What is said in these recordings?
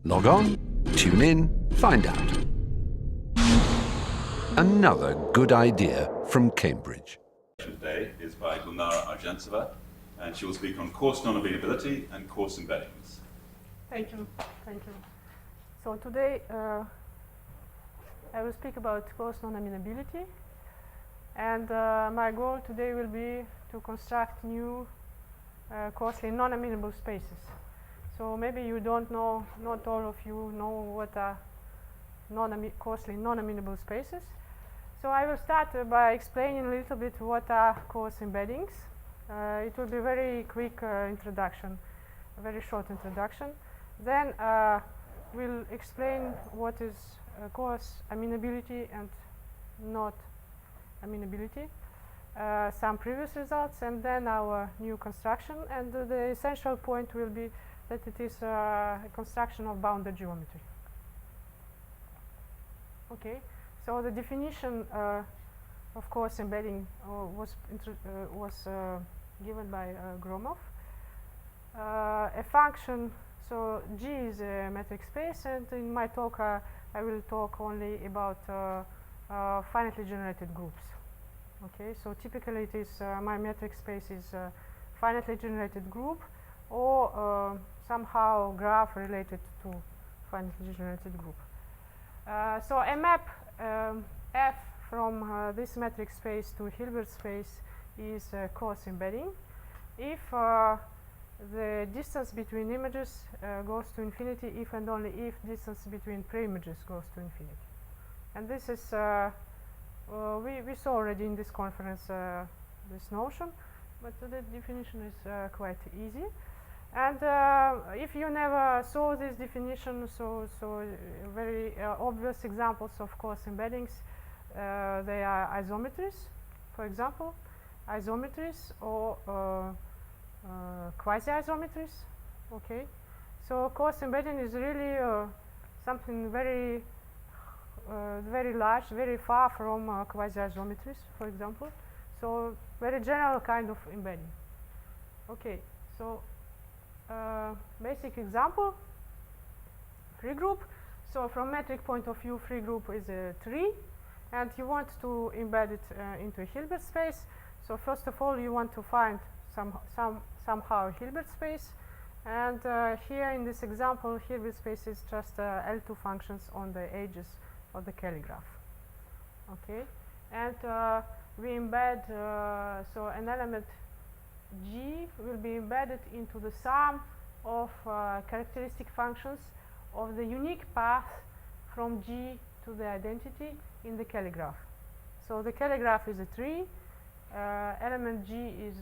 Log on, tune in, find out. Another good idea from Cambridge. Today is by Goulnara Arzhantseva, and she will speak on coarse non-amenability and coarse embeddings. Thank you. So today I will speak about coarse non-amenability, and my goal today will be to construct new coarsely non-amenable spaces. So maybe you don't know, not all of you know what are coarsely non-amenable spaces. So I will start by explaining a little bit what are coarse embeddings. It will be a very quick introduction, a very short introduction. Then we'll explain what is coarse amenability and not amenability, some previous results, and then our new construction. And the essential point will be that it is a construction of bounded geometry. Okay, so the definition of coarse embedding was given by Gromov. A function, so G is a metric space, and in my talk I will talk only about finitely generated groups. Okay, so typically it is my metric space is a finitely generated group or somehow graph related to finitely generated group. So a map F from this metric space to Hilbert space is coarse embedding if the distance between images goes to infinity, if and only if distance between pre-images goes to infinity. And this is we saw already in this conference this notion, but the definition is quite easy. And if you never saw this definition, so very obvious examples of coarse embeddings, they are isometries, for example, isometries or quasi-isometries. Okay, so coarse embedding is really something very large, very far from quasi-isometries, for example. So very general kind of embedding. Okay, so basic example, free group. So from metric point of view, free group is a tree, and you want to embed it into a Hilbert space. So first of all, you want to find somehow a Hilbert space, and here in this example, Hilbert space is just L2 functions on the edges of the calligraph. Okay, and we embed so an element G will be embedded into the sum of characteristic functions of the unique path from G to the identity in the calligraph. So the calligraph is a tree, element G is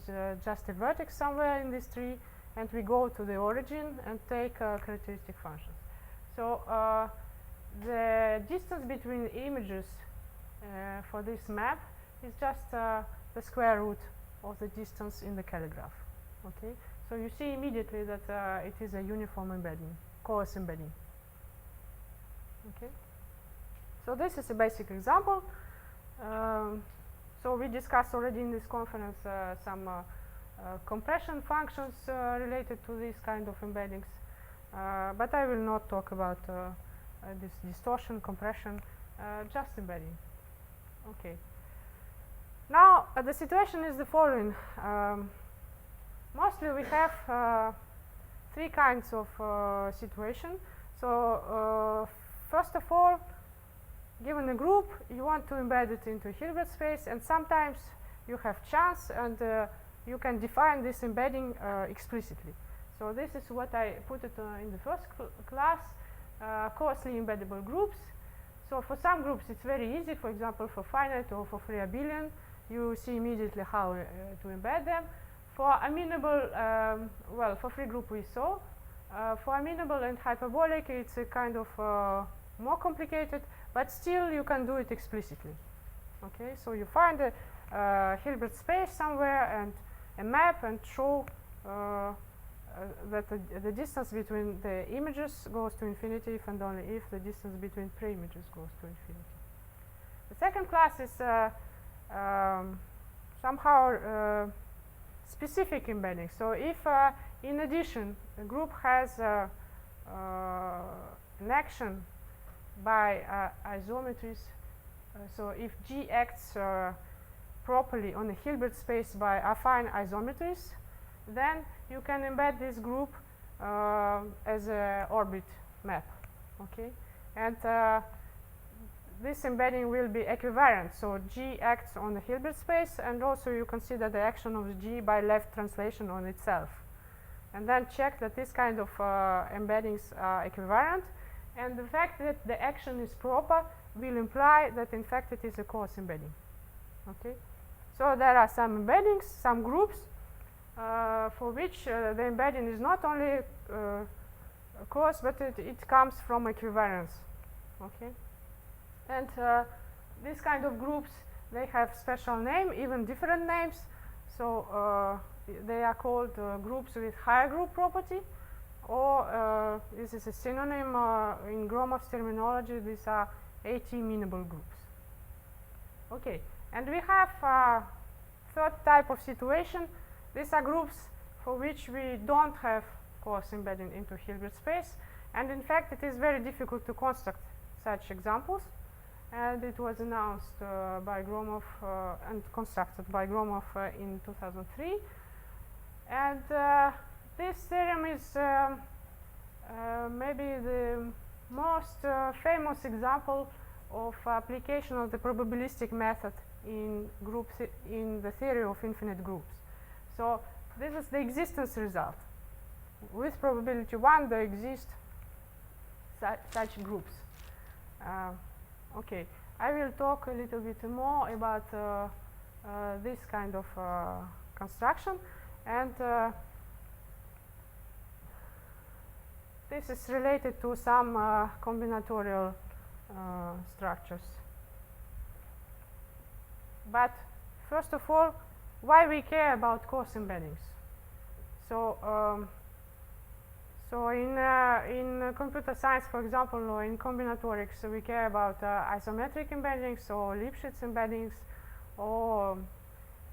just a vertex somewhere in this tree, and we go to the origin and take characteristic functions. So the distance between images for this map is just the square root of the distance in the calligraph. Okay, so you see immediately that it is a uniform embedding, coarse embedding. Okay, so this is a basic example. So we discussed already in this conference some compression functions related to this kind of embeddings, but I will not talk about this distortion, compression, just embedding. Okay. Now the situation is the following. Mostly we have three kinds of situation. So first of all, given a group, you want to embed it into a Hilbert space, and sometimes you have chance and you can define this embedding explicitly. So this is what I put it in the first class, coarsely embeddable groups. So for some groups it's very easy, for example for finite or for free abelian, you see immediately how to embed them. For amenable, well, for free group we saw. For amenable and hyperbolic it's a kind of more complicated, but still you can do it explicitly. Okay, so you find a Hilbert space somewhere and a map and show that the distance between the images goes to infinity if and only if the distance between pre-images goes to infinity. The second class is somehow specific embedding. So if in addition a group has an action by isometries. So if G acts properly on a Hilbert space by affine isometries, then you can embed this group as a orbit map. Okay, and this embedding will be equivariant. So G acts on the Hilbert space, and also you consider the action of G by left translation on itself, and then check that this kind of embeddings are equivariant, and the fact that the action is proper will imply that in fact it is a coarse embedding. Okay, so there are some embeddings, some groups for which the embedding is not only coarse, but it comes from equivariance. Okay, and these kind of groups, they have special name, even different names. So they are called groups with higher group property, or this is a synonym in Gromov's terminology. These are AT-amenable groups. Okay, and we have third type of situation. These are groups for which we don't have coarse embedding into Hilbert space, and in fact it is very difficult to construct such examples, and it was announced by Gromov and constructed by Gromov in 2003. And this theorem is maybe the most famous example of application of the probabilistic method in in the theory of infinite groups. So this is the existence result. With probability 1 there exist such groups. Okay, I will talk a little bit more about this kind of construction, and this is related to some combinatorial structures. But first of all, why we care about coarse embeddings? So so in computer science, for example, or in combinatorics, we care about isometric embeddings or Lipschitz embeddings, or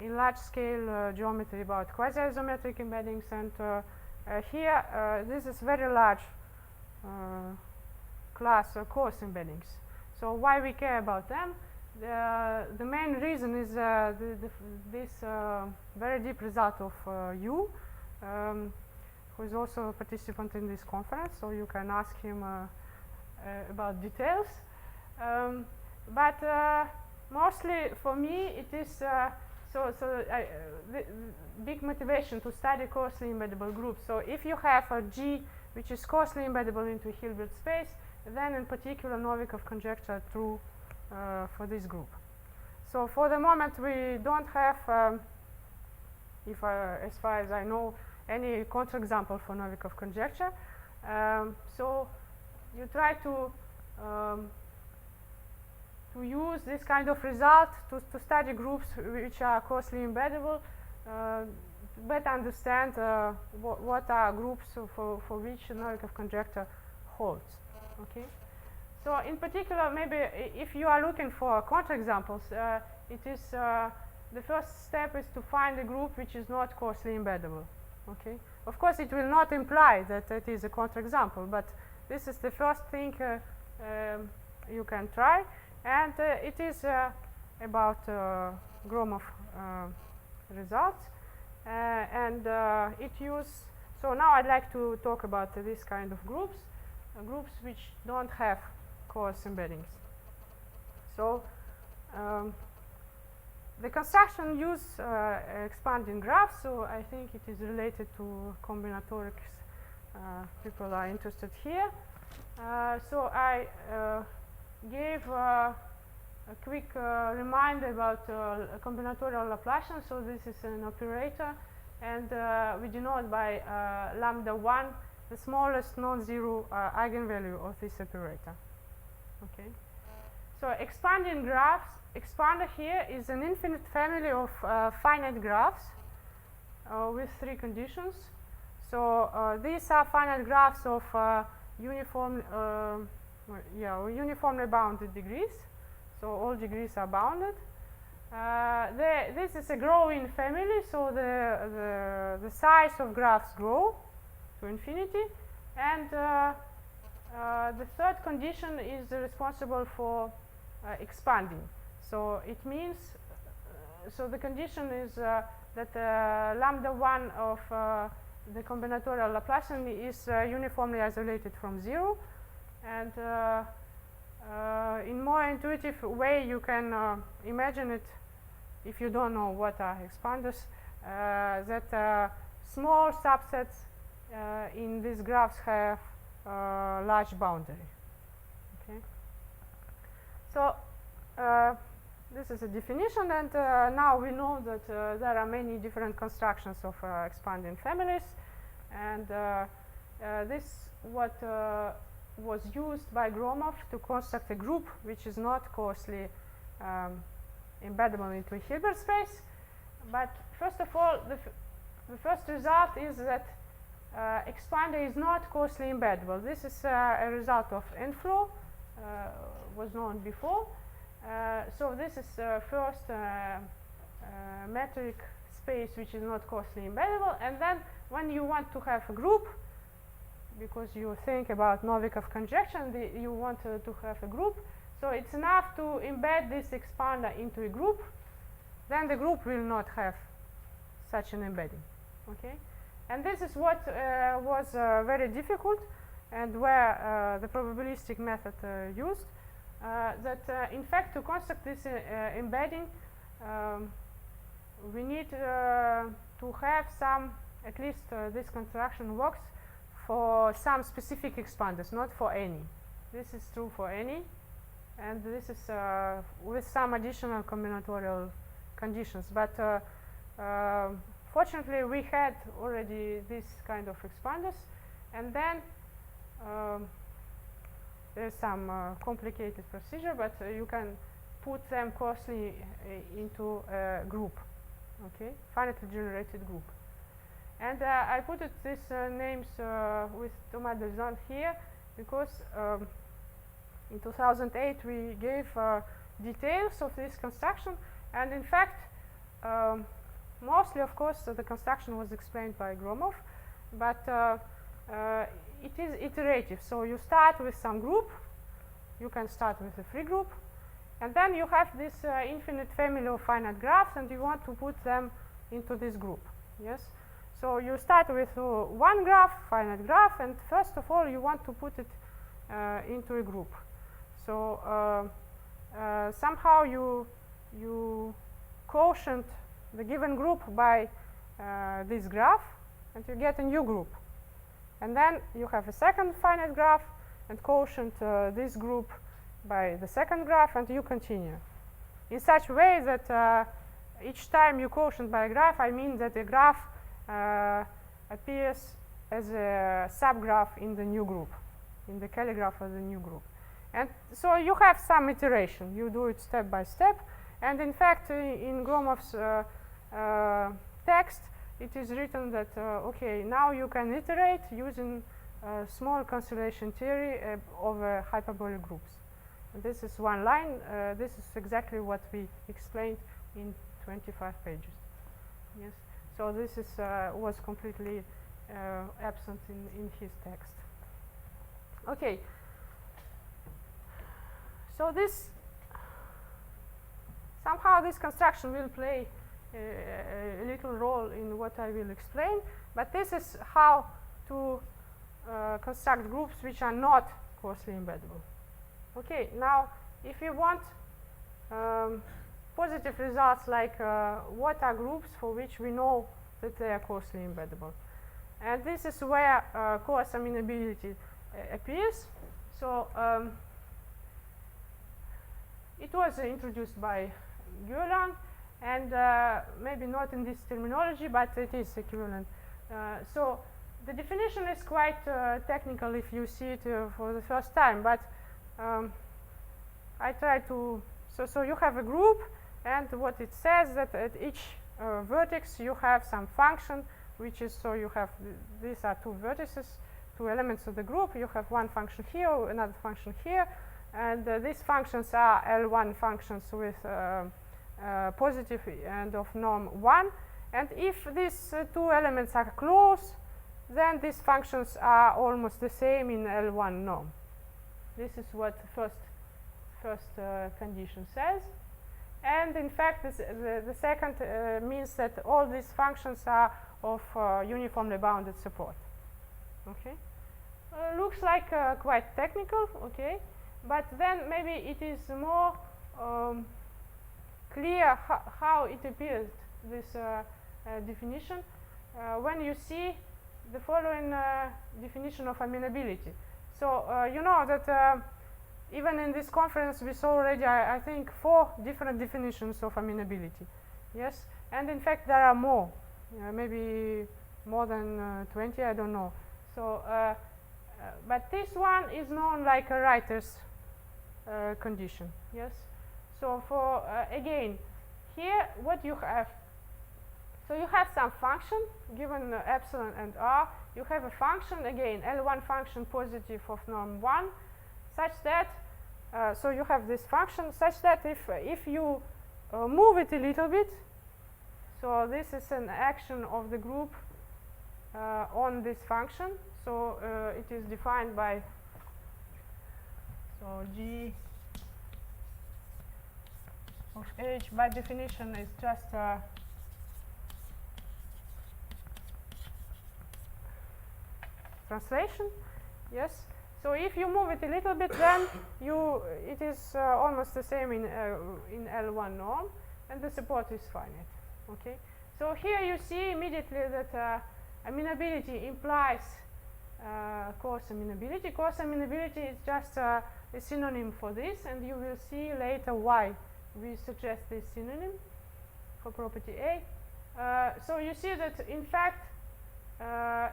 in large-scale geometry about quasi-isometric embeddings. And here, this is very large class of coarse embeddings. So why we care about them? The main reason is this very deep result of Yu, who is also a participant in this conference, so you can ask him about details. But mostly for me it is the big motivation to study coarsely embeddable groups. So if you have a G which is coarsely embeddable into Hilbert space, then in particular Novikov conjecture are true for this group. So for the moment we don't have, as far as I know, any counterexample for Novikov conjecture. So you try to use this kind of result to study groups which are coarsely embeddable, to better understand what are groups for which Novikov conjecture holds. Okay. So in particular, maybe if you are looking for counterexamples, it is the first step is to find a group which is not coarsely embeddable. Okay. Of course, it will not imply that it is a counterexample, but this is the first thing you can try, and it is about Gromov results, and it uses. So now I'd like to talk about this kind of groups, groups which don't have coarse embeddings. So the construction uses expanding graphs, so I think it is related to combinatorics. People are interested here. So I gave a quick reminder about combinatorial Laplacian. So this is an operator, and we denote by lambda 1 the smallest non-zero eigenvalue of this operator. Okay. So expanding graphs, expander here is an infinite family of finite graphs with three conditions. So these are finite graphs of uniformly bounded degrees. So all degrees are bounded. This is a growing family, so the size of graphs grow to infinity, and the third condition is responsible for expanding. So it means, so the condition is that lambda 1 of the combinatorial Laplacian is uniformly isolated from 0, and in more intuitive way you can imagine it, if you don't know what are expanders, that small subsets in these graphs have large boundary. Okay. So this is a definition, and now we know that there are many different constructions of expanding families, and this what was used by Gromov to construct a group which is not coarsely embeddable into a Hilbert space. But first of all, the first result is that expander is not coarsely embeddable. This is a result of n-flow, was known before. So this is first metric space which is not coarsely embeddable, and then when you want to have a group, because you think about Novikov conjecture, you want to have a group, so it's enough to embed this expander into a group, then the group will not have such an embedding. Okay, and this is what was very difficult, and where the probabilistic method used. That in fact, to construct this embedding, we need to have some, at least this construction works for some specific expanders, not for any. This is true for any, and this is with some additional combinatorial conditions. But fortunately, we had already this kind of expanders, and then there's some complicated procedure, but you can put them coarsely into a group, okay, finitely generated group. And I put these names with Thomas Delzant here because in 2008 we gave details of this construction, and in fact mostly, of course, the construction was explained by Gromov, but it is iterative. So you start with some group, you can start with a free group, and then you have this infinite family of finite graphs, and you want to put them into this group. Yes. So you start with one graph, finite graph, and first of all you want to put it into a group. So somehow you quotient the given group by this graph, and you get a new group. And then you have a second finite graph and quotient this group by the second graph, and you continue in such a way that each time you quotient by a graph, I mean that the graph appears as a subgraph in the new group, in the calligraph of the new group. And so you have some iteration. You do it step by step. And in fact, in Gromov's text, it is written that, okay, now you can iterate using small constellation theory over hyperbolic groups. And this is one line. This is exactly what we explained in 25 pages. Yes. So this is was completely absent in his text. Okay. So this somehow this construction will play a little role in what I will explain, but this is how to construct groups which are not coarsely embeddable. Okay, now if you want positive results, like what are groups for which we know that they are coarsely embeddable, and this is where coarse amenability appears. So it was introduced by Goulnara, and maybe not in this terminology, but it is equivalent. So the definition is quite technical if you see it for the first time, but I try to, so you have a group, and what it says that at each vertex you have some function, which is, so you have, these are two vertices, two elements of the group. You have one function here, another function here, and these functions are L1 functions with positive and of norm 1, and if these two elements are close, then these functions are almost the same in L1 norm. This is what the first condition says. And in fact, the second means that all these functions are of uniformly bounded support. Okay, looks like quite technical. Okay, but then maybe it is more clear how it appears, this definition, when you see the following definition of amenability. So you know that even in this conference we saw already, I think, 4 different definitions of amenability. Yes, and in fact there are more, maybe more than 20, I don't know. So, but this one is known like a writer's condition. Yes. So for again, here what you have. So you have some function given epsilon and r. You have a function again, L1 function positive of norm 1, such that so you have this function such that if you move it a little bit, so this is an action of the group on this function. So it is defined by G of H by definition is just translation. Yes. So if you move it a little bit, then it is almost the same in L1 norm, and the support is finite. Okay. So here you see immediately that amenability implies coarse amenability. Coarse amenability is just a synonym for this, and you will see later why we suggest this synonym for property A. So you see that in fact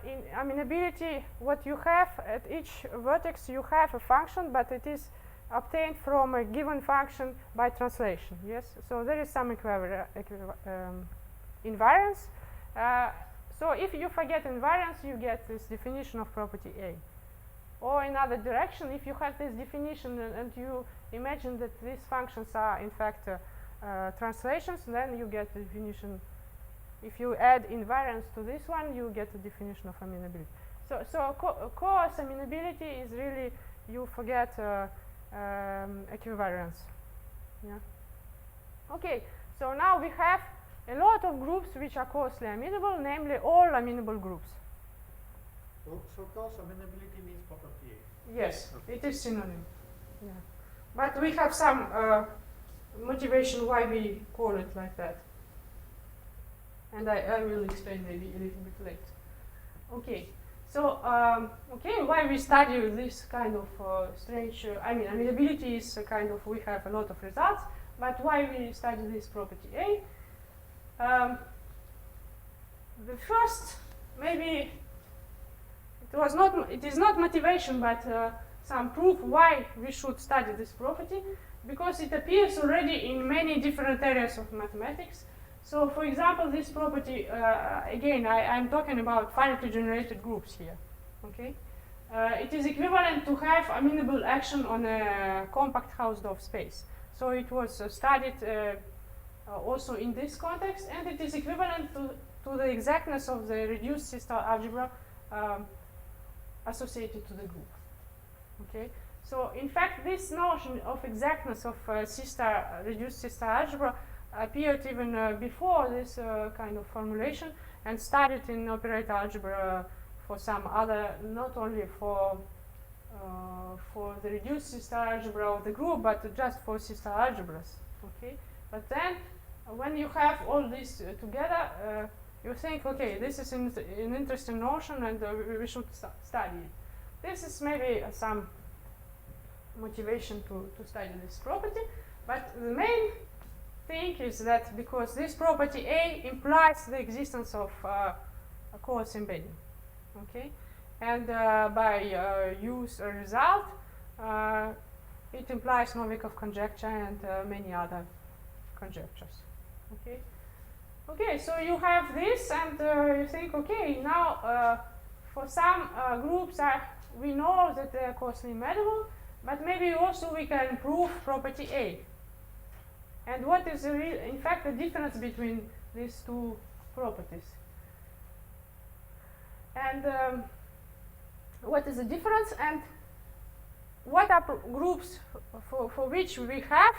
in amenability, what you have at each vertex, you have a function, but it is obtained from a given function by translation. Yes, so there is some invariance. So if you forget invariance, you get this definition of property A. Or in other direction, if you have this definition and you imagine that these functions are in fact translations, then you get the definition. If you add invariance to this one, you get a definition of amenability. So coarse amenability is really, you forget equivariance. Yeah. Okay, so now we have a lot of groups which are coarsely amenable, namely all amenable groups. So coarse amenability means property A. Yes, it is synonym. Yeah. But we have some motivation why we call it like that. And I will explain maybe a little bit later. Okay, so okay, why we study this kind of strange, amenability is a kind of, we have a lot of results, but why we study this property A? The first, maybe it is not motivation, but some proof why we should study this property, because it appears already in many different areas of mathematics. So, for example, this property, again, I'm talking about finitely generated groups here. Okay, it is equivalent to have amenable action on a compact Hausdorff space. So it was studied also in this context, and it is equivalent to the exactness of the reduced C-star algebra associated to the group. Okay, so in fact, this notion of exactness of reduced C-star algebra appeared even before this kind of formulation, and started in operator algebra for some other, not only for the reduced C-star algebra of the group, but just for C-star algebras. Okay, but then when you have all this together, you think, okay, this is an interesting notion, and we should study it. This is maybe some motivation to study this property, but the main thing is that because this property A implies the existence of a coarse embedding, okay, and by use a result, it implies Novikov conjecture and many other conjectures. Okay, okay, so you have this, and you think, okay, now for some groups we know that they are coarsely embeddable, but maybe also we can prove property A. And what is in fact the difference between these two properties? And what is the difference? And what are groups for which we have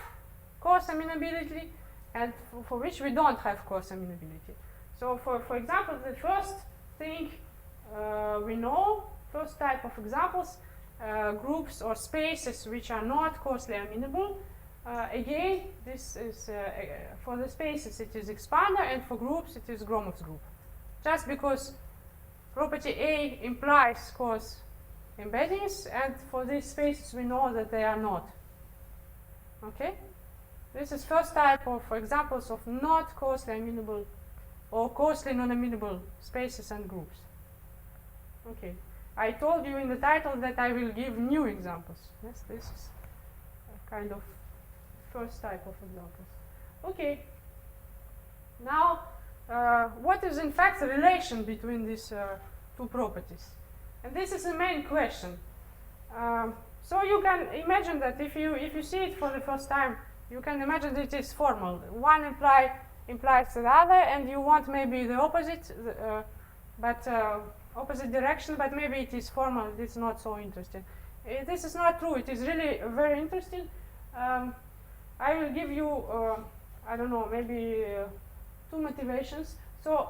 coarse amenability and for which we don't have coarse amenability. So for example, the first thing we know, first type of examples, groups or spaces which are not coarsely amenable. Again, this is for the spaces it is expander, and for groups it is Gromov's group. Just because property A implies coarse embeddings, and for these spaces we know that they are not. Okay? This is first type of examples of not coarsely amenable or coarsely non-amenable spaces and groups. Okay. I told you in the title that I will give new examples. Yes, this is a kind of first type of examples. Okay. Now, what is in fact the relation between these two properties? And this is the main question. So you can imagine that if you see it for the first time, you can imagine that it is formal. One implies the other, and you want maybe the opposite, opposite direction, but maybe it is formal. It's not so interesting. This is not true. It is really very interesting. I will give you, I don't know, maybe two motivations. So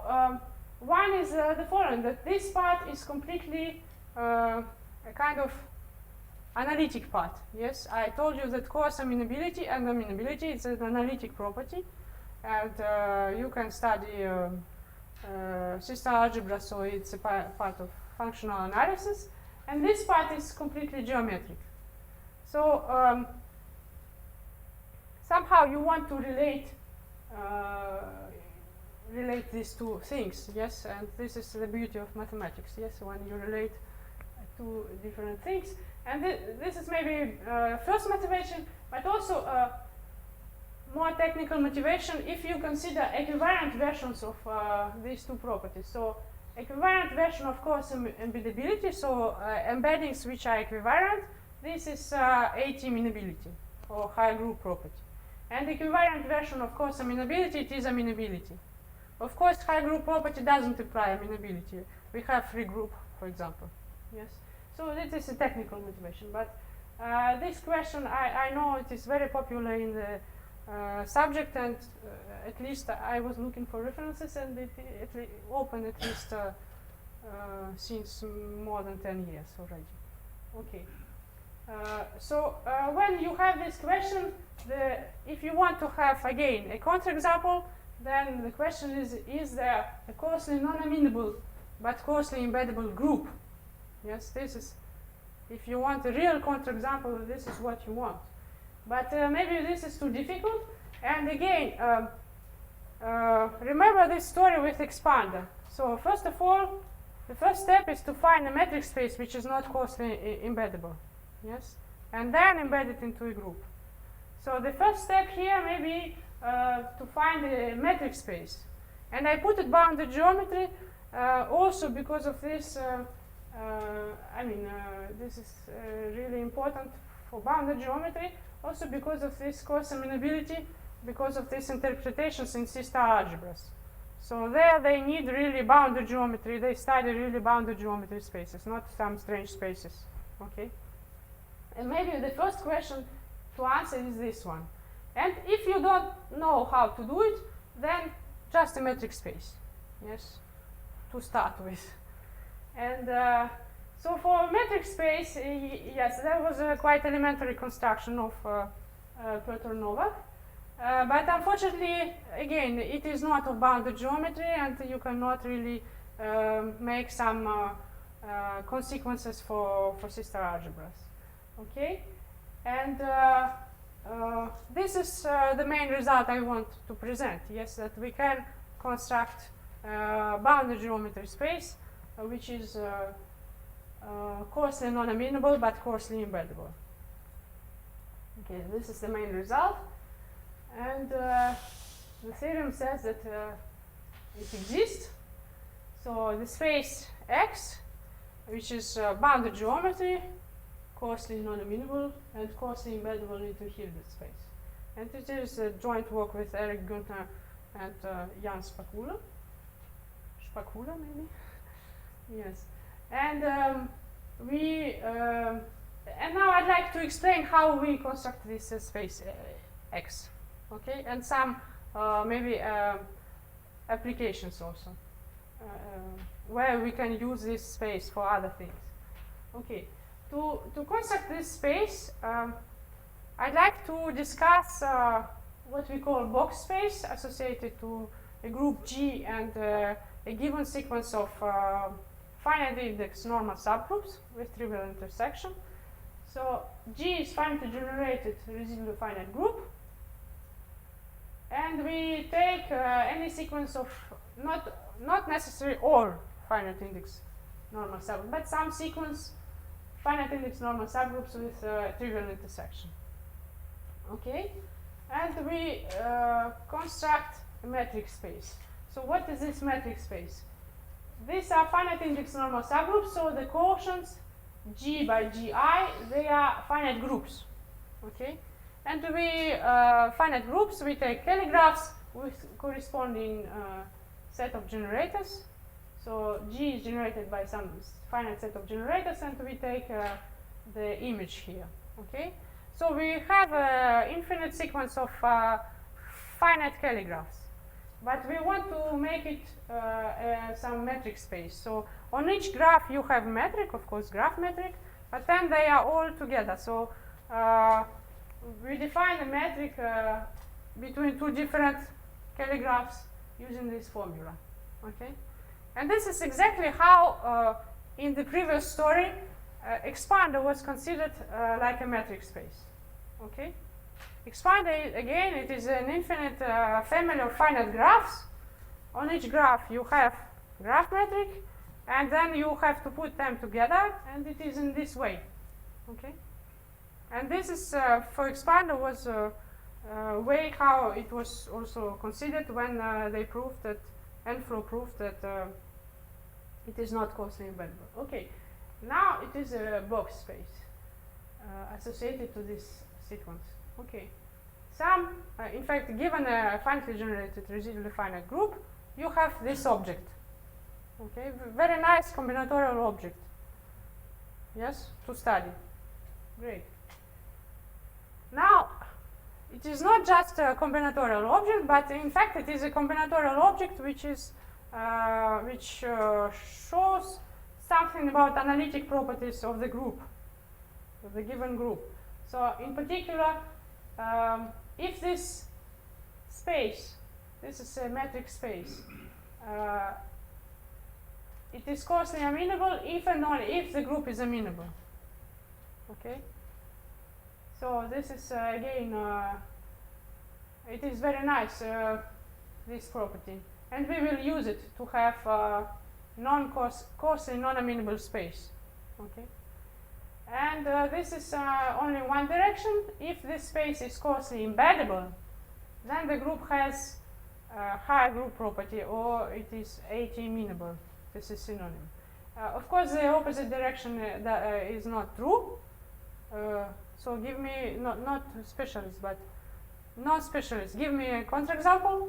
one is the following, that this part is completely a kind of analytic part. Yes, I told you that coarse amenability and amenability is an analytic property, and you can study system algebra, so it's a part of functional analysis, and this part is completely geometric. So somehow you want to relate these two things, yes, and this is the beauty of mathematics, yes, when you relate two different things. And this is maybe first motivation, but also more technical motivation if you consider equivalent versions of these two properties. So equivalent version of coarse embeddability, so embeddings which are equivalent, this is AT amenability or high group property. And equivalent version of coarse amenability, it is amenability. Of course, high group property doesn't imply amenability. We have free group, for example. Yes. So this is a technical motivation. But this question, I know it is very popular in the subject, and at least I was looking for references, and it opened at least since more than 10 years already. Okay. So when you have this question, if you want to have again a counterexample, then the question is there a coarsely non-amenable but coarsely embeddable group? Yes, this is, if you want a real counterexample, this is what you want. But maybe this is too difficult. And again, remember this story with expander. So first of all, the first step is to find a metric space which is not coarsely embeddable. Yes, and then embed it into a group. So the first step here may be to find a metric space. And I put it bounded geometry also because of this. This is really important for bounded geometry, also because of this coarse amenability, because of these interpretations in C-star algebras. So there they need really bounded geometry. They study really bounded geometry spaces, not some strange spaces. Okay. And maybe the first question to answer is this one. And if you don't know how to do it, then just a metric space, yes, to start with. And so for metric space, yes, there was a quite elementary construction of Piotr Novak. But unfortunately, again, it is not of bounded geometry, and you cannot really make some consequences for sister algebras. Okay? And this is the main result I want to present. Yes, that we can construct bounded geometry space which is coarsely non-amenable but coarsely embeddable. Okay, this is the main result. And the theorem says that it exists. So the space X, which is bounded geometry, coarsely non-amenable and coarsely embeddable into Hilbert space. And it is a joint work with Eric Günther and Jan Spakula. Spakula, maybe? Yes. And we And now I'd like to explain how we construct this space X, okay, and some maybe applications also, where we can use this space for other things. Okay, to construct this space, I'd like to discuss what we call box space associated to a group G and a given sequence of finite index normal subgroups with trivial intersection. So G is finitely generated residual finite group, and we take any sequence of not necessarily all finite index normal subgroups, but some sequence finite index normal subgroups with trivial intersection. Okay, and we construct a metric space. So what is this metric space? These are finite index normal subgroups, so the quotients G by Gi, they are finite groups, okay? And we, finite groups, we take Kelly graphs with corresponding set of generators. So G is generated by some finite set of generators, and we take the image here, okay? So we have an infinite sequence of finite Kelly graphs, but we want to make it some metric space. So on each graph you have metric, of course, graph metric, but then they are all together. So we define a metric between two different Kelly graphs using this formula, okay? And this is exactly how in the previous story expander was considered like a metric space, okay? Expander, again, it is an infinite family of finite graphs. On each graph you have graph metric, and then you have to put them together, and it is in this way, okay? And this is, for expander, was a way how it was also considered when they proved that, Enflow proved that it is not coarsely embeddable. Okay, now it is a box space associated to this sequence. Okay, some, in fact, given a finitely generated residually finite group, you have this object. Okay, very nice combinatorial object. Yes, to study. Great. Now, it is not just a combinatorial object, but in fact it is a combinatorial object which is shows something about analytic properties of the group, of the given group. So in particular, if this space, this is a metric space, it is coarsely amenable if and only if the group is amenable. Okay. So this is again, it is very nice, this property, and we will use it to have coarsely non-amenable space. Okay. And this is only one direction. If this space is coarsely embeddable, then the group has a higher group property, or it is AT amenable. This is synonym. Of course, the opposite direction is not true. So give me, not specialist, but non-specialist. Give me a counterexample.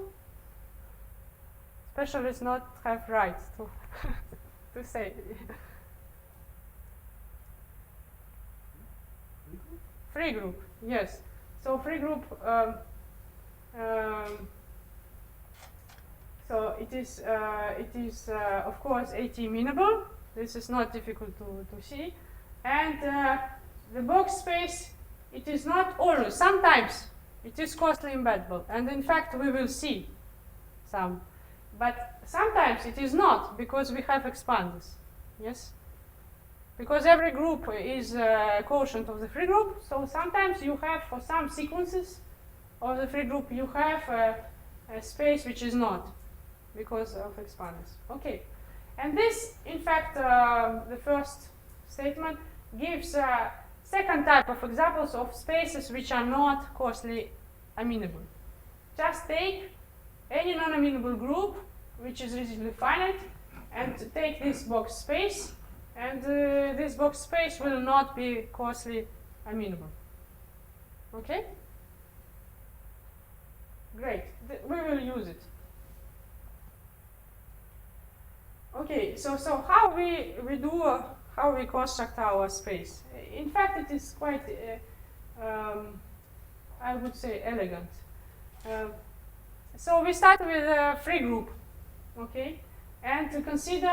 Specialists not have rights to to say. Free group, yes. So free group. So it is of course AT amenable. This is not difficult to see, and the box space, it is not always. Sometimes it is coarsely embeddable, and in fact we will see some. But sometimes it is not, because we have expanders. Yes? Because every group is a quotient of the free group, so sometimes you have, for some sequences of the free group, you have a space which is not, because of expanders. Okay. And this, in fact, the first statement gives second type of examples of spaces which are not coarsely amenable. Just take any non-amenable group which is residually finite and take this box space, and this box space will not be coarsely amenable. Okay? Great. We will use it. Okay, so how we do how we construct our space. In fact, it is quite, I would say, elegant. So we start with a free group, okay? And to consider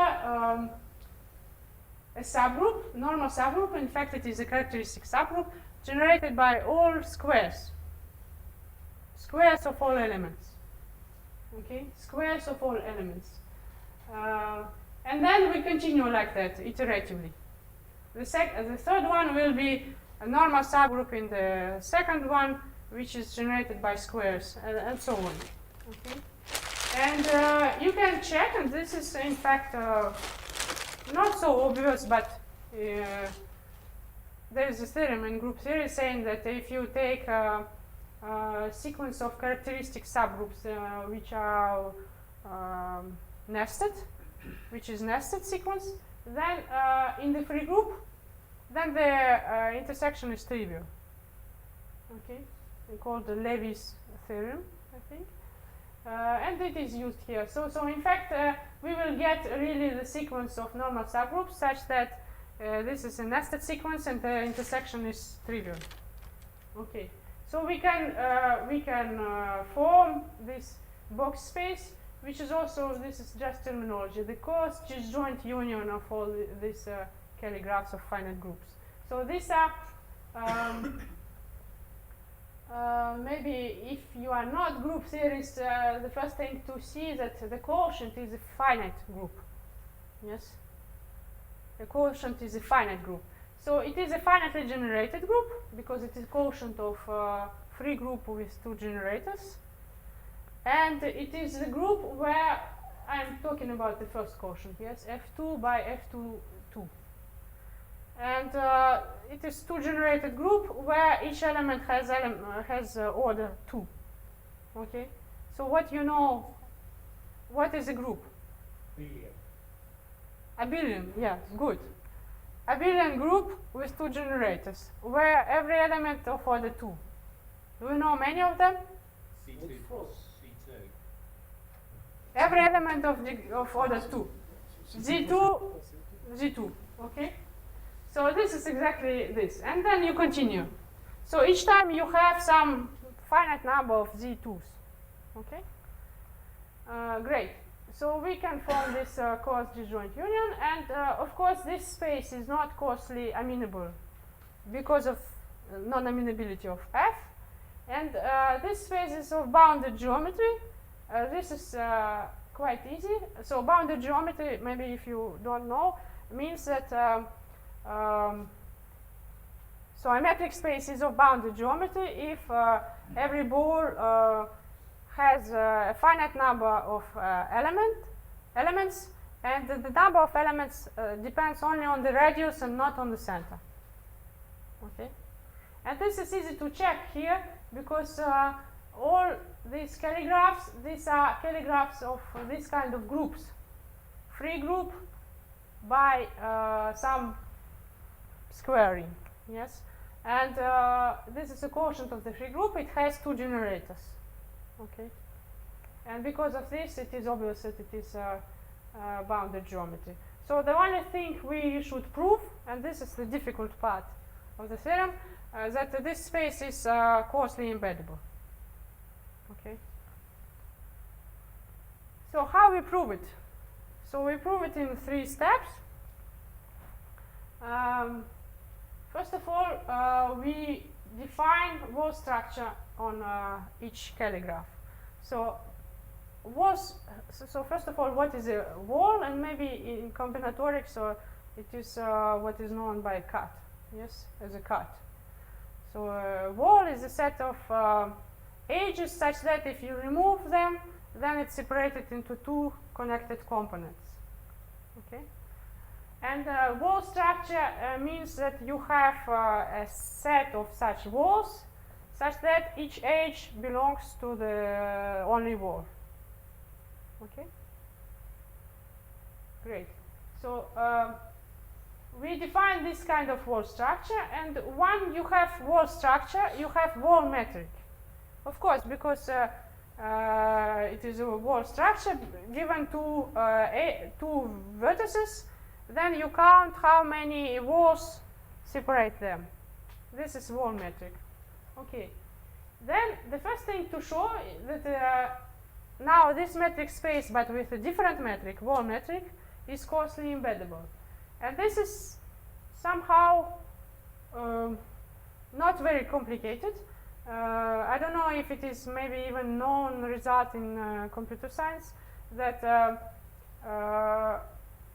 a subgroup, normal subgroup. In fact, it is a characteristic subgroup generated by all squares. Squares of all elements. Okay? Squares of all elements. And then we continue like that, iteratively. The third one will be a normal subgroup in the second one, which is generated by squares, and so on. Okay? And you can check, and this is in fact not so obvious, but there is a theorem in group theory saying that if you take a sequence of characteristic subgroups which are nested, which is nested sequence, then in the free group, then the intersection is trivial. Okay, we call the Levy's theorem, I think, and it is used here. So in fact, we will get really the sequence of normal subgroups such that this is a nested sequence and the intersection is trivial. Okay, so we can form this box space, which is also, this is just terminology, the coarse disjoint union of all these calligraphs of finite groups. So these are maybe if you are not group theorists, the first thing to see is that the quotient is a finite group. Yes? The quotient is a finite group. So it is a finitely generated group because it is a quotient of free group with two generators. And it is the group where I'm talking about the first quotient, yes, F2 by F2, 2. And it is two-generated group where each element has order 2. Okay? So what you know, what is a group? Billion. Abelian, yeah, good. Abelian group with two generators where every element of order 2. Do you know many of them? C2 plus C2. Every element of order 2. Z2, Z2, okay? So this is exactly this. And then you continue. So each time you have some finite number of Z2s, okay? Great. So we can form this coarse disjoint union, and of course this space is not coarsely amenable because of non-amenability of F. And this space is of bounded geometry. This is quite easy. So bounded geometry, maybe if you don't know, means that so a metric space is of bounded geometry if every ball has a finite number of elements, and the number of elements depends only on the radius and not on the center. Okay, and this is easy to check here because all these calligraphs, these are calligraphs of this kind of groups. Free group by some squaring, yes, and this is a quotient of the free group. It has two generators. Okay, and because of this, it is obvious that it is bounded geometry. So the only thing we should prove, and this is the difficult part of the theorem, that this space is coarsely embeddable. Okay. So how we prove it? So we prove it in 3 steps. First of all, we define wall structure on each calligraph. So first of all, what is a wall? And maybe in combinatorics, it is what is known by cut, yes, as a cut. So a wall is a set of edges such that if you remove them, then it's separated into 2 connected components. Okay. And wall structure means that you have a set of such walls such that each edge belongs to the only wall. Okay? Great. So we define this kind of wall structure, and when you have wall structure, you have wall metric. Of course, because it is a wall structure given two vertices, then you count how many walls separate them. This is wall metric. Okay. Then the first thing to show that now this metric space, but with a different metric, wall metric, is coarsely embeddable. And this is somehow not very complicated. I don't know if it is maybe even known result in computer science that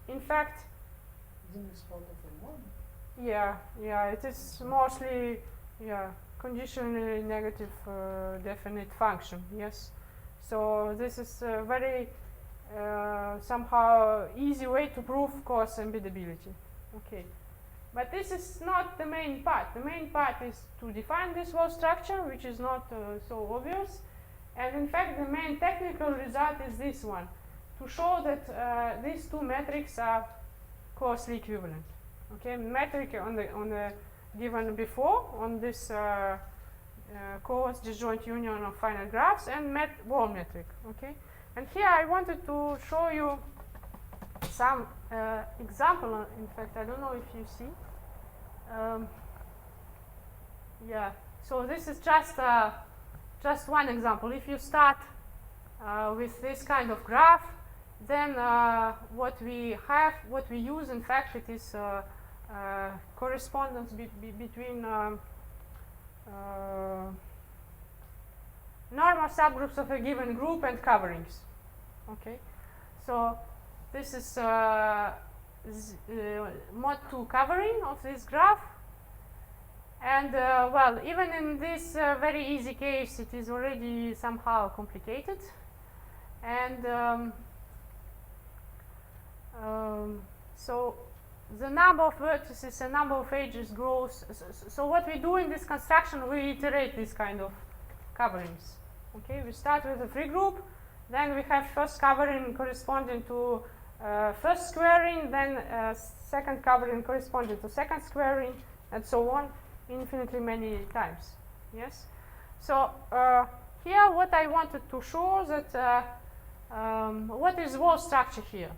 in fact, Isn't this part of a one? yeah, it is mostly conditionally negative definite function. Yes, so this is a very somehow easy way to prove coarse embeddability. Okay, but this is not the main part. The main part is to define this wall structure, which is not so obvious. And in fact, the main technical result is this one, to show that these two metrics are coarsely equivalent. Okay, metric on the given before on this coarse disjoint union of finite graphs and wall metric. Okay, and here I wanted to show you some example. In fact, I don't know if you see. So this is just one example. If you start with this kind of graph, then what we use, in fact, it is correspondence between normal subgroups of a given group and coverings. Okay, so this is mod 2 covering of this graph. And well, even in this very easy case, it is already somehow complicated. And so the number of vertices and number of edges grows. So what we do in this construction, we iterate this kind of coverings. Okay, we start with a free group, then we have first covering corresponding to first squaring, then second covering corresponding to second squaring, and so on, infinitely many times. Yes. So here, what I wanted to show that what is wall structure here.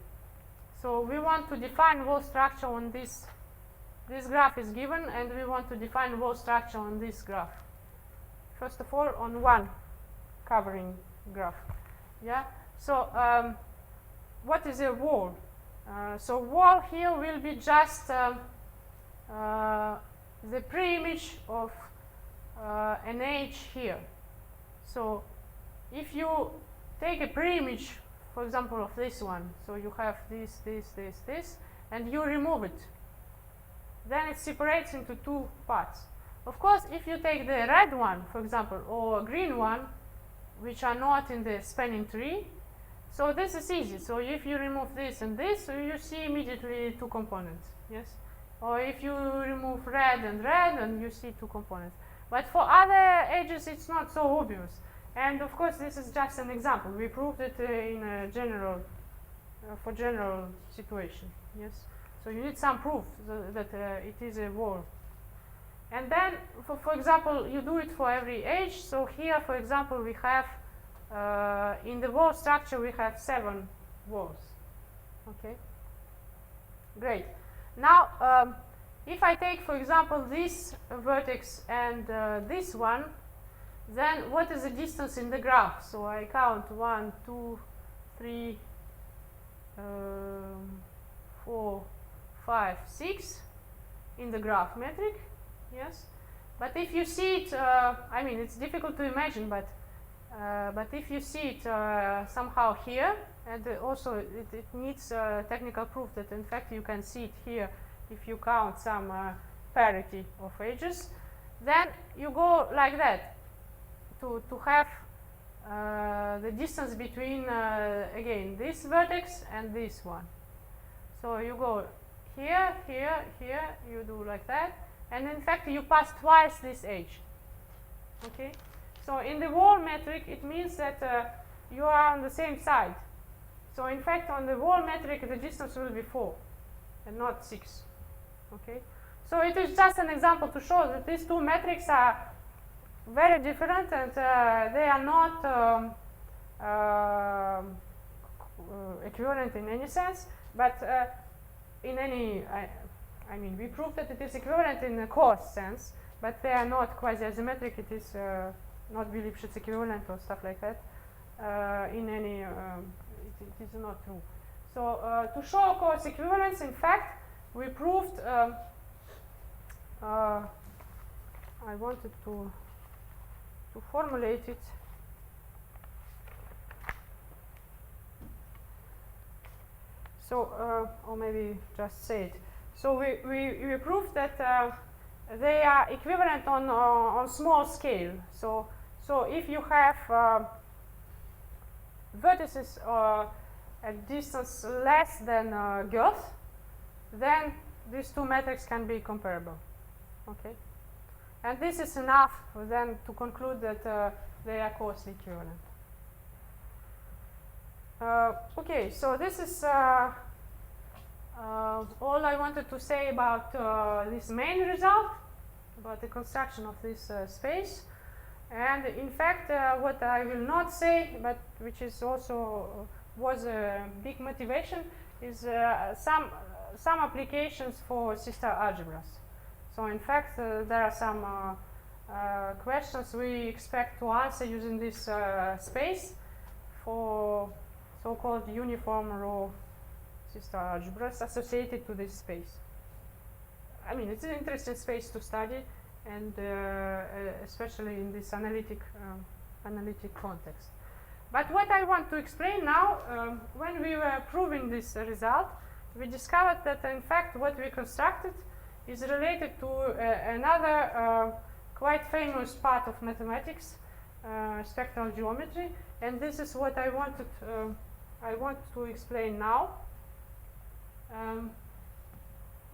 So we want to define wall structure on this. This graph is given, and we want to define wall structure on this graph. First of all, on one covering graph. Yeah. So what is a wall? So wall here will be just the pre-image of an edge here. So if you take a pre-image, for example, of this one, so you have this, and you remove it, then it separates into two parts. Of course, if you take the red one, for example, or green one, which are not in the spanning tree, so this is easy. So if you remove this and this, so you see immediately two components. Yes. Or if you remove red, and you see two components. But for other edges, it's not so obvious. And of course, this is just an example. We proved it in a general, for general situation. Yes. So you need some proof that it is a wall. And then, for example, you do it for every edge. So here, for example, we have in the wall structure we have 7 walls. Okay. Great. Now, if I take, for example, this vertex and this one, then what is the distance in the graph? So I count 1, 2, 3, 4, 5, 6 in the graph metric. Yes. But if you see it, I mean, it's difficult to imagine, but if you see it somehow here, and also it needs technical proof that in fact you can see it here if you count some parity of edges, then you go like that to have the distance between again this vertex and this one. So you go here, here, here, you do like that, and in fact you pass twice this edge. Okay. So in the wall metric, it means that you are on the same side. So in fact, on the wall metric, the distance will be 4 and not 6. Okay. So it is just an example to show that these two metrics are very different, and they are not equivalent in any sense. But in any, I mean, we proved that it is equivalent in a coarse sense, but they are not quasi-asymmetric. It is not Lipschitz equivalent or stuff like that. In any, it is not true. So to show coarse equivalence, in fact, we proved. I wanted to formulate it. So, or maybe just say it. So we proved that they are equivalent on small scale. So if you have vertices at distance less than girth, then these two metrics can be comparable. Okay, and this is enough then to conclude that they are coarsely equivalent. Okay, so this is all I wanted to say about this main result, about the construction of this space. And in fact, what I will not say, but which is also was a big motivation, is some applications for sister algebras. So in fact, there are some questions we expect to answer using this space for so-called uniform row sister algebras associated to this space. I mean, it's an interesting space to study, and especially in this analytic context. But what I want to explain now, when we were proving this result, we discovered that in fact what we constructed is related to another quite famous part of mathematics, spectral geometry, and this is what I want to explain now.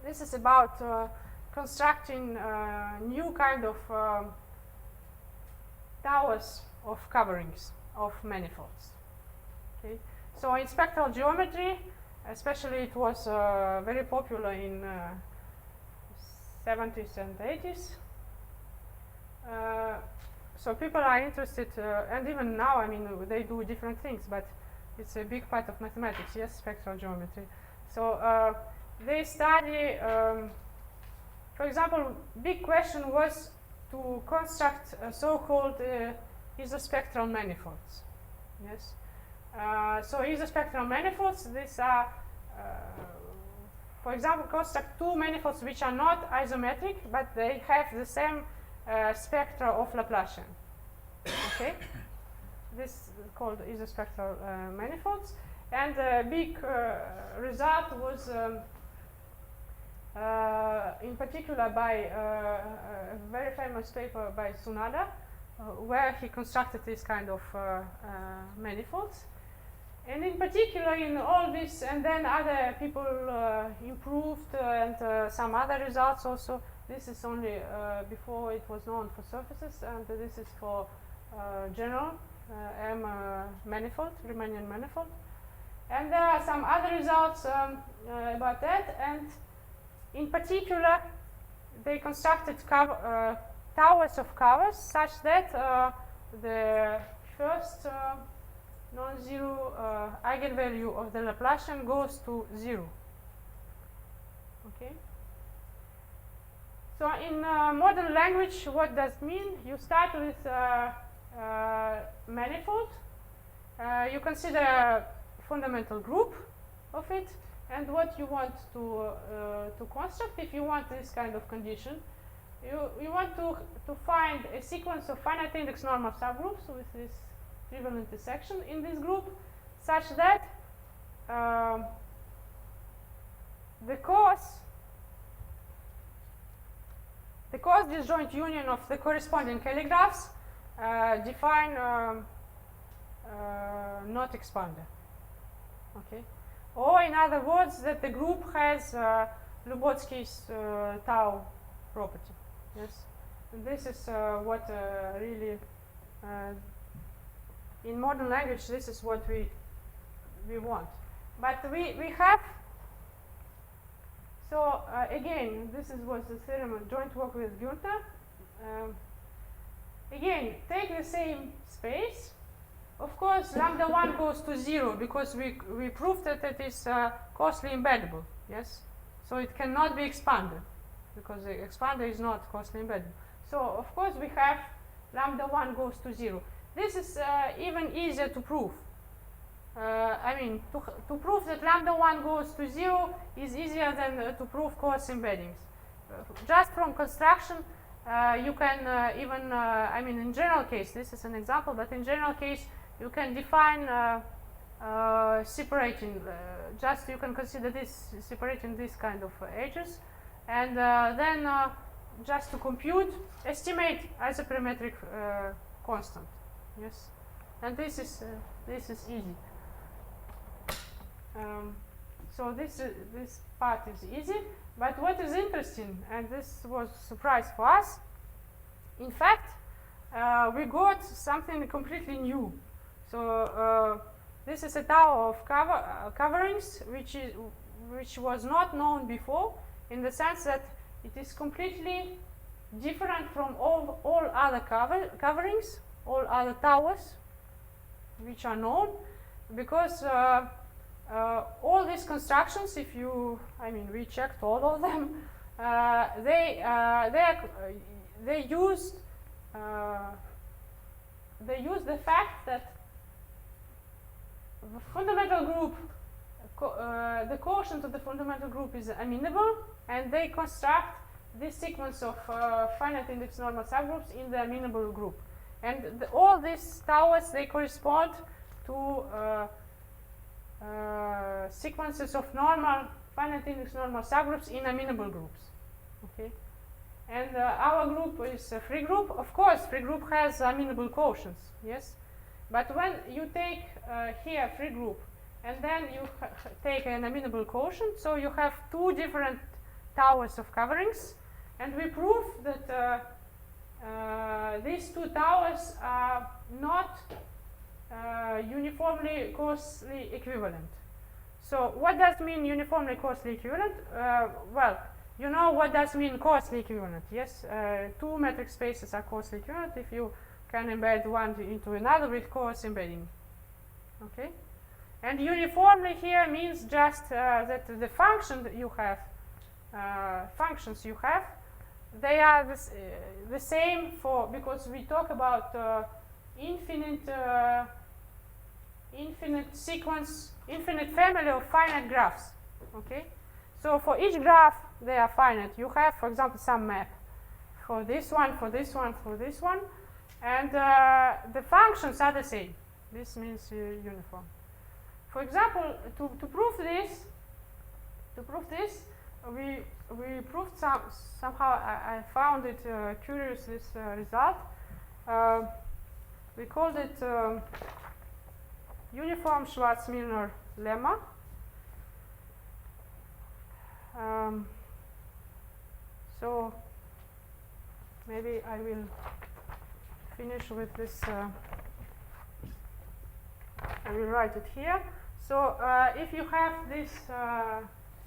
This is about constructing new kind of towers of coverings of manifolds. Okay, so in spectral geometry, especially it was very popular in 70s and 80s. So people are interested, and even now, I mean, they do different things, but it's a big part of mathematics, yes, spectral geometry. So they study, for example, big question was to construct so-called isospectral manifolds. Yes. So isospectral manifolds, these are, for example, construct two manifolds which are not isometric, but they have the same spectra of Laplacian. Okay, this is called isospectral manifolds, and the big result was, in particular, by a very famous paper by Tsunada, where he constructed this kind of manifolds. And in particular, in all this, and then other people improved, and some other results also. This is only before it was known for surfaces, and this is for general M manifold, Riemannian manifold. And there are some other results about that, and in particular, they constructed towers of covers such that the first non-zero eigenvalue of the Laplacian goes to 0. Okay. So in modern language, what does it mean? You start with manifold. You consider a fundamental group of it, and what you want to construct. If you want this kind of condition, you want to find a sequence of finite index normal subgroups with this trivial intersection in this group, such that the coarse disjoint union of the corresponding calligraphs define not expander. Okay, or in other words, that the group has Lubotsky's tau property. Yes, and this is what really in modern language, this is what we want. But we have, so again, this was the theorem of joint work with Günther. Again, take the same space. Of course, lambda 1 goes to 0 because we proved that it is coarsely embeddable. Yes, So it cannot be expanded because the expander is not coarsely embedded. So of course we have lambda 1 goes to 0. This is even easier to prove. I mean, to prove that lambda 1 goes to 0 is easier than to prove coarse embeddings. Just from construction, you can even, I mean, in general case, this is an example, but in general case, you can define separating, just you can consider this separating this kind of edges, and then just to compute, estimate isoperimetric constant. Yes, and this is easy. So this part is easy, but what is interesting, and this was a surprise for us, in fact, we got something completely new. So this is a tower of coverings, which was not known before, in the sense that it is completely different from all other coverings, all other towers, which are known, because all these constructions, if you, I mean, we checked all of them, they used the fact that the fundamental group, the quotient of the fundamental group is amenable, and they construct this sequence of finite index normal subgroups in the amenable group. And all these towers, they correspond to sequences of normal finite index normal subgroups in amenable groups. Okay, and our group is a free group. Of course, free group has amenable quotients. Yes, but when you take here free group and then you take an amenable quotient, so you have two different towers of coverings, and we prove that these two towers are not uniformly coarsely equivalent. So what does mean uniformly coarsely equivalent? Well, you know what does mean coarsely equivalent. Yes, two metric spaces are coarsely equivalent if you can embed one into another with coarse embedding. Okay, and uniformly here means just that the function that you have, functions you have, they are the same for, because we talk about infinite sequence, infinite family of finite graphs. Okay, so for each graph they are finite. You have, for example, some map for this one, for this one, for this one, and the functions are the same. This means uniform. For example, to prove this, we proved somehow. I found it curious, this result. We called it uniform Schwarz-Milner lemma. So maybe I will finish with this. I will write it here. So if you have this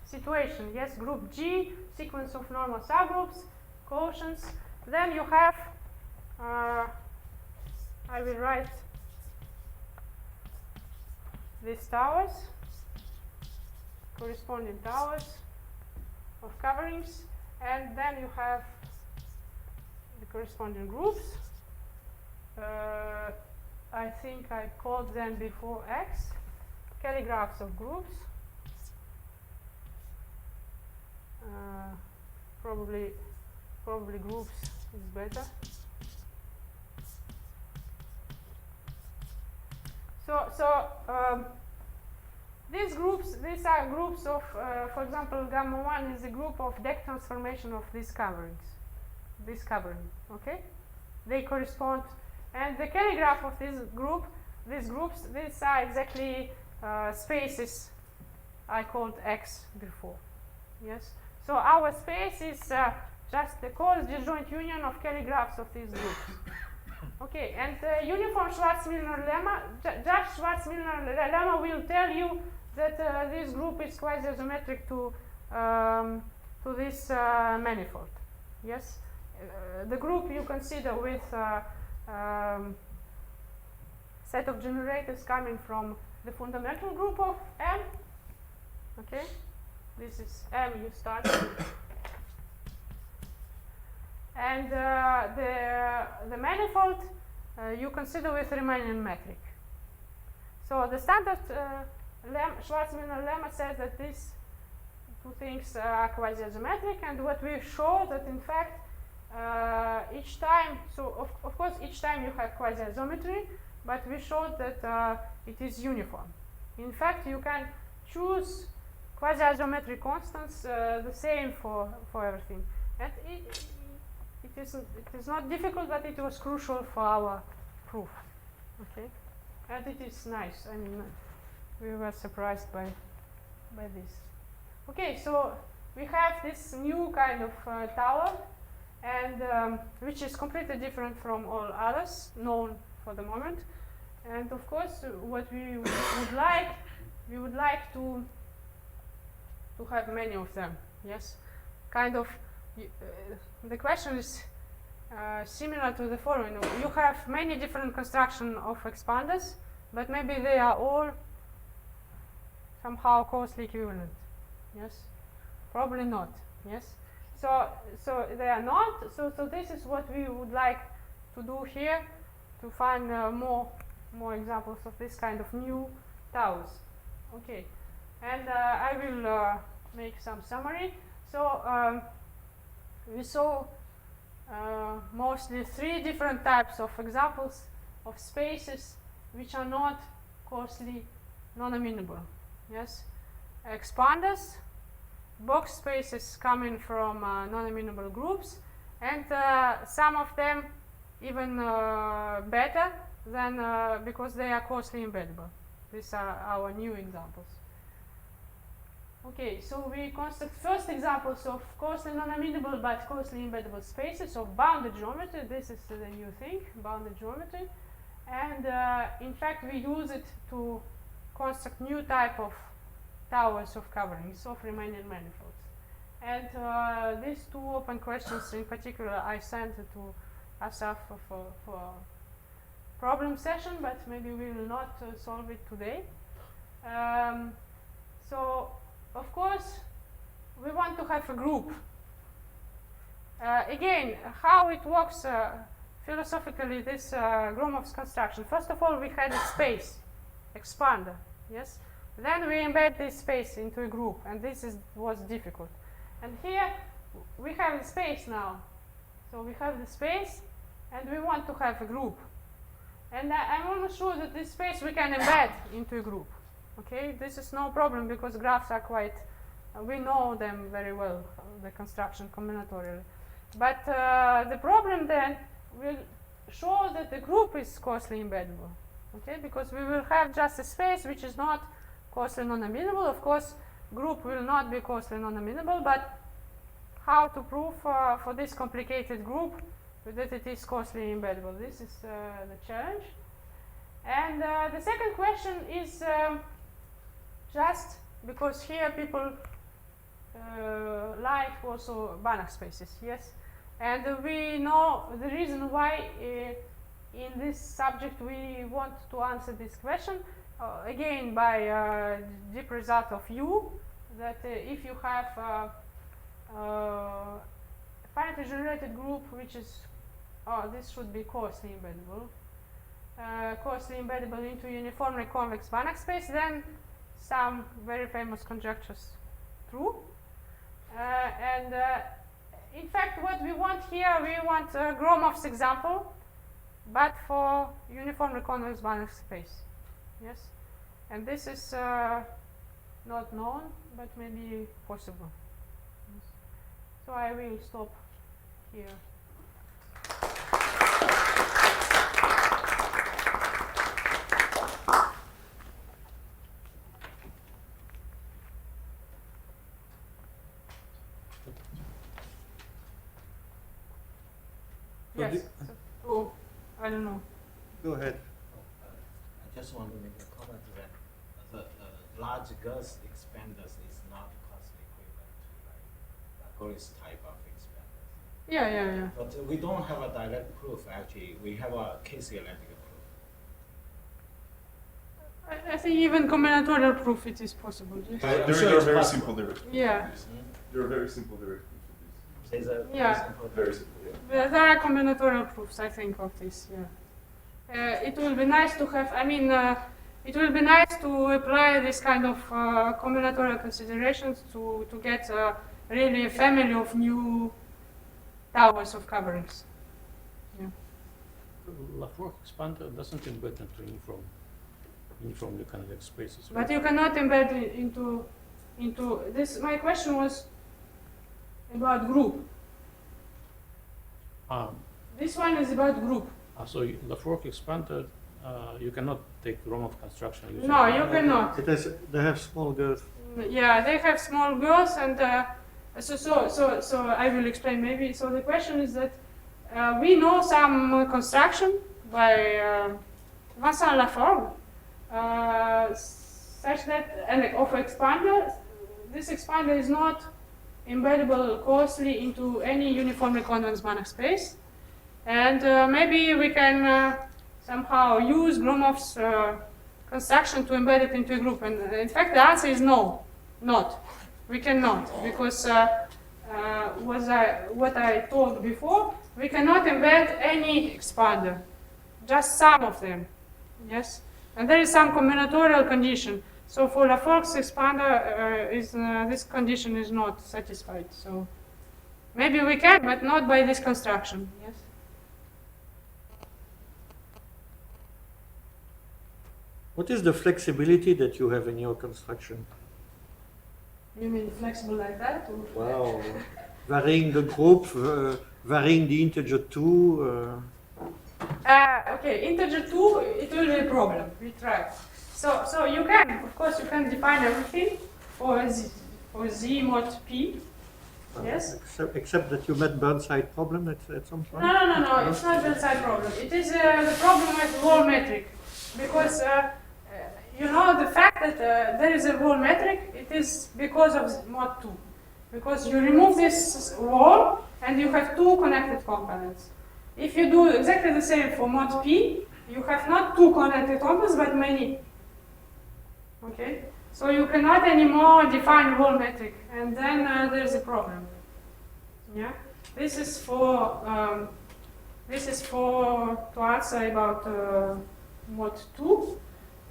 situation, yes, group G, sequence of normal subgroups, quotients, then you have, I will write these towers, corresponding towers of coverings, and then you have the corresponding groups. I think I called them before X, calligraphs of groups. Probably groups is better. So these are groups of, for example, gamma 1 is a group of deck transformation of these coverings. This covering, okay? They correspond, and the calligraph of this group, these are exactly spaces I called X before. Yes. So our space is just the coarse disjoint union of calligraphs of these groups. Okay, and uniform Schwarz-Milner lemma, just Schwarz-Milner lemma will tell you that this group is quasi-isometric to this manifold. Yes, the group you consider with set of generators coming from the fundamental group of M. Okay, This is M you start with. And the manifold you consider with Riemannian metric. So the standard Schwarzman lemma says that these two things are quasi-geometric, and what we show that in fact each time, so of course each time you have quasi-geometry, but we showed that it is uniform. In fact, you can choose quasi-geometric constants the same for everything, and it is not difficult, but it was crucial for our proof. Okay, and it is nice. I mean, we were surprised by this. Okay, so we have this new kind of tower, and which is completely different from all others known for the moment. And of course, what we would like, we would like to have many of them. Yes, kind of. The question is similar to the following. You have many different construction of expanders, but maybe they are all somehow coarsely equivalent. Yes, probably not. Yes, so they are not. So this is what we would like to do here, to find more examples of this kind of new towers. Okay, and I will make some summary. So we saw mostly 3 different types of examples of spaces which are not coarsely non-amenable. Yes, expanders, box spaces coming from non-amenable groups, and some of them even better than because they are coarsely embeddable. These are our new examples. Okay, so we construct first examples of coarsely non-amenable but coarsely embeddable spaces of bounded geometry. This is the new thing, bounded geometry, and in fact we use it to construct new type of towers of coverings of Riemannian manifolds. And these 2 open questions in particular I sent to Asaf for problem session, but maybe we will not solve it today. So of course we want to have a group. Again, how it works philosophically, this Gromov's construction. First of all, we had a space expander. Yes. Then we embed this space into a group, and this was difficult. And here we have the space now. So we have the space, and we want to have a group. And I'm almost sure that this space we can embed into a group. Okay, this is no problem because graphs are quite, we know them very well, the construction combinatorially. But the problem then will show that the group is coarsely embeddable. Okay, because we will have just a space which is not coarsely non-amenable. Of course, group will not be coarsely non-amenable, but how to prove for this complicated group that it is coarsely embeddable? This is the challenge. And the second question is just because here people like also Banach spaces, yes? And we know the reason why in this subject we want to answer this question, again by deep result of U, that if you have a finitely generated group which is, this should be coarsely embeddable, into uniformly convex Banach space, then some very famous conjectures true. And in fact, what we want here, we want Gromov's example, but for uniformly convex Banach space. Yes, and this is not known, but maybe possible. Yes. So I will stop here. Yes. Oh, I don't know. Go ahead. I just want to make a comment that the large Gauss expanders is not coarsely equivalent to like the Goulnara type of expanders. Yeah. But we don't have a direct proof actually. We have a case theoretic proof. I think even combinatorial proof it is possible. Yes. There I'm sure are it's very possible. simple directives. Yeah. There are very simple directives for There's a Yeah. this. Very simple, yeah. There are combinatorial proofs, I think, of this. Yeah. It will be nice to have. I mean, it will be nice to apply this kind of combinatorial considerations to get really a family of new towers of coverings. Yeah. Laforgue expander doesn't embed into uniformly convex spaces. But you cannot embed it into this. My question was about group. This one is about group. So Laforgue expander, you cannot take Gromov construction. using No, you cannot. They have small girth. Yeah, they have small girls, and so I will explain maybe. So the question is that we know some construction by Vincent Laforgue, such that of expander. This expander is not embeddable coarsely into any uniformly convex Banach space, and maybe we can somehow use Gromov's construction to embed it into a group. And in fact, the answer is no, not. We cannot, because what I told before, we cannot embed any expander, just some of them. Yes, and there is some combinatorial condition. So for Laforgue's expander, this condition is not satisfied. So maybe we can, but not by this construction. Yes. What is the flexibility that you have in your construction? You mean flexible like that? Or? Wow. Varying the group, varying the integer 2. Okay, integer 2, it will be a problem. We try. So you can, of course, you can define everything for z mod p. Yes. Except that you met Burnside problem at some point. No. It's not Burnside problem. It is the problem with wall metric, because you know the fact that there is a wall metric. It is because of mod 2, because you remove this wall and you have two connected components. If you do exactly the same for mod p, you have not two connected components but many. Okay, so you cannot anymore define wall metric, and then there's a problem. Yeah, this is for to answer about mod 2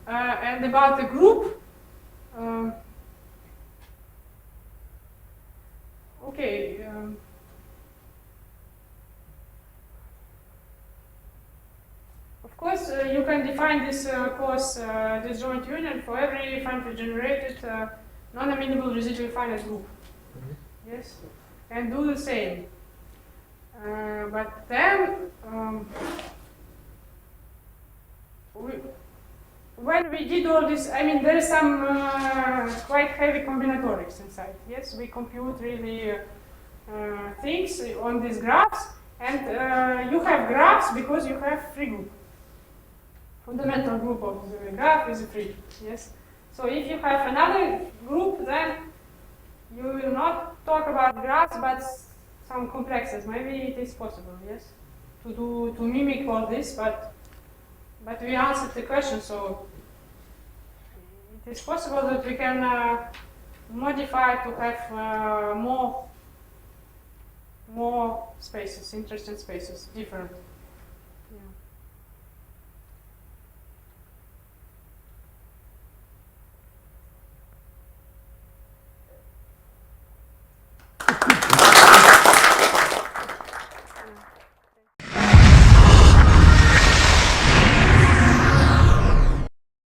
and about the group. Okay. Of course, you can define this coarse disjoint union for every finitely generated non-amenable residual finite group. Yes, and do the same. But then, when we did all this, I mean, there is some quite heavy combinatorics inside. Yes, we compute really things on these graphs, and you have graphs because you have free group. Fundamental group of the graph is free. Yes. So if you have another group, then you will not talk about graphs, but some complexes. Maybe it is possible, yes, to mimic all this, but we answered the question, so it is possible that we can modify to have more spaces, interesting spaces, different.